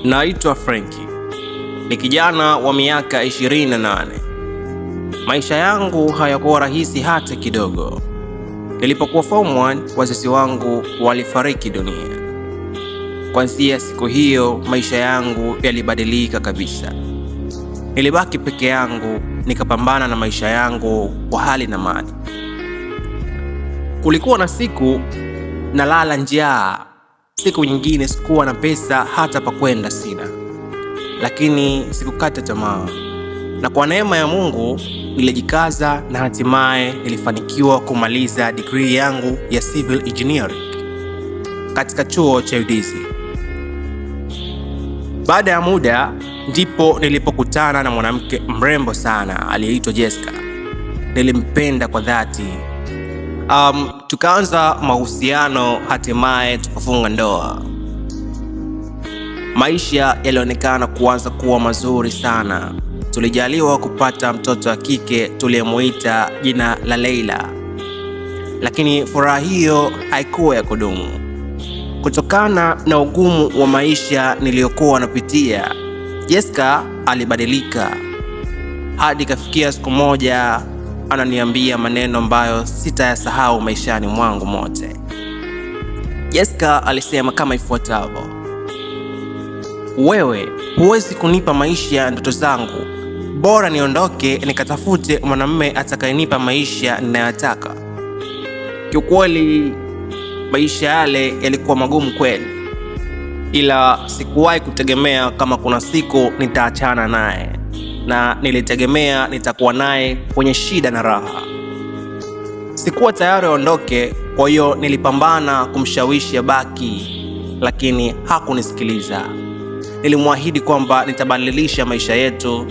Naitwa Franky. Ni kijana wa miaka 28. Maisha yangu hayakuwa rahisi hata kidogo. Nilipokuwa form 1, wazazi wangu walifariki dunia. Kuanzia siku hiyo, maisha yangu yalibadilika kabisa. Nilibaki peke yangu, nikapambana na maisha yangu kwa hali na mali. Kulikuwa na siku nalala njaa, siku nyingine sikuwa na pesa hata pa kwenda sina. Lakini sikukata tamaa, na kwa neema ya Mungu nilijikaza na hatimaye nilifanikiwa kumaliza degree yangu ya civil engineering katika chuo cha UDSS. Baada ya muda ndipo nilipokutana na mwanamke mrembo sana aliyeitwa Jessica. Nilimpenda kwa dhati. Tukaanza mahusiano, hatimaye tukafunga ndoa. Maisha yalionekana kuanza kuwa mazuri sana. Tulijaliwa kupata mtoto wa kike tuliyemuita jina la Leila. Lakini furaha hiyo haikuwa ya kudumu. Kutokana na ugumu wa maisha niliyokuwa napitia, Jessica alibadilika. Hadi kafikia siku moja ananiambia maneno ambayo sitayasahau maishani mwangu mote. Jessica alisema kama ifuatavyo: wewe huwezi kunipa maisha ya ndoto zangu, bora niondoke nikatafute mwanamume atakayenipa maisha ninayotaka. Kiukweli maisha yale yalikuwa magumu kweli, ila sikuwahi kutegemea kama kuna siku nitaachana naye, na nilitegemea nitakuwa naye kwenye shida na raha. Sikuwa tayari aondoke, kwa hiyo nilipambana kumshawishi abaki, lakini hakunisikiliza. Nilimwahidi kwamba nitabadilisha maisha yetu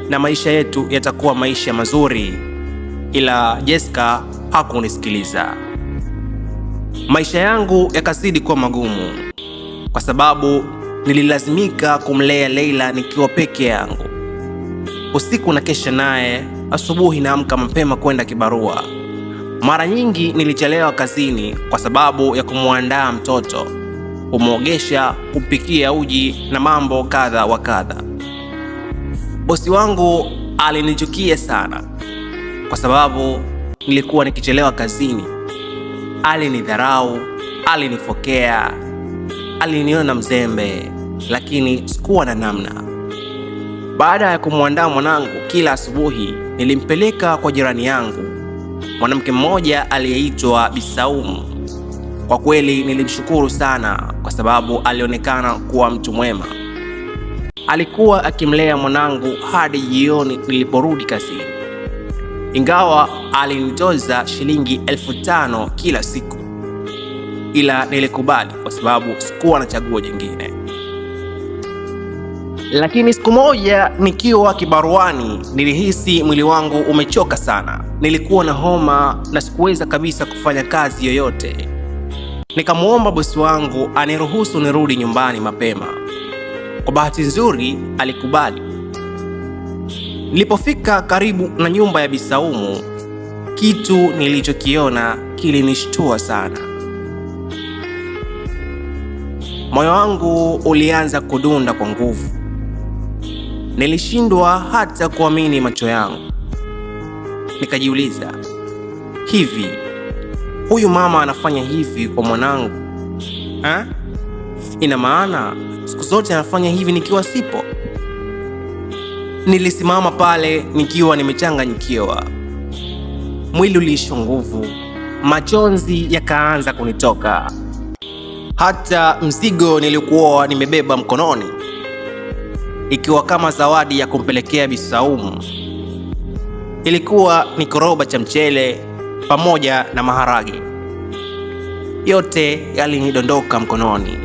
na maisha yetu yatakuwa maisha mazuri, ila Jessica hakunisikiliza. Maisha yangu yakazidi kuwa magumu kwa sababu nililazimika kumlea Leila nikiwa peke yangu. Usiku na kesha naye, asubuhi naamka mapema kwenda kibarua. Mara nyingi nilichelewa kazini kwa sababu ya kumwandaa mtoto, kumwogesha, kumpikia uji na mambo kadha wa kadha. Bosi wangu alinichukia sana kwa sababu nilikuwa nikichelewa kazini. Alinidharau, alinifokea, aliniona mzembe, lakini sikuwa na namna. Baada ya kumwandaa mwanangu kila asubuhi, nilimpeleka kwa jirani yangu, mwanamke mmoja aliyeitwa Bisaumu. Kwa kweli nilimshukuru sana kwa sababu alionekana kuwa mtu mwema. Alikuwa akimlea mwanangu hadi jioni niliporudi kazini. Ingawa alinitoza shilingi 5,000 kila siku, ila nilikubali kwa sababu sikuwa na chaguo jingine. Lakini siku moja nikiwa kibaruani, nilihisi mwili wangu umechoka sana. Nilikuwa na homa na sikuweza kabisa kufanya kazi yoyote. Nikamuomba bosi wangu aniruhusu nirudi nyumbani mapema. Kwa bahati nzuri alikubali. Nilipofika karibu na nyumba ya Bisaumu, kitu nilichokiona kilinishtua sana. Moyo wangu ulianza kudunda kwa nguvu. Nilishindwa hata kuamini macho yangu. Nikajiuliza, hivi huyu mama anafanya hivi kwa mwanangu? Ina maana siku zote anafanya hivi nikiwa sipo? Nilisimama pale nikiwa nimechanganyikiwa. Mwili uliisha nguvu, machozi yakaanza kunitoka. Hata mzigo nilikuwa nimebeba mkononi, ikiwa kama zawadi ya kumpelekea Bisaumu, ilikuwa ni koroba cha mchele pamoja na maharage. Yote yalinidondoka mkononi.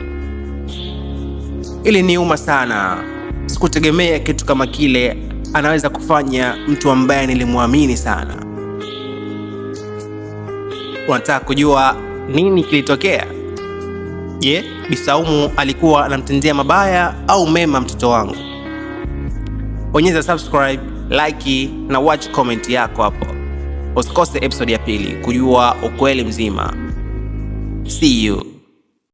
Iliniuma sana. Sikutegemea kitu kama kile anaweza kufanya mtu ambaye nilimwamini sana. Unataka kujua nini kilitokea? Je, Bisaumu alikuwa anamtendea mabaya au mema mtoto wangu? Bonyeza subscribe, like na watch comment yako hapo. Usikose episode ya pili kujua ukweli mzima. See you.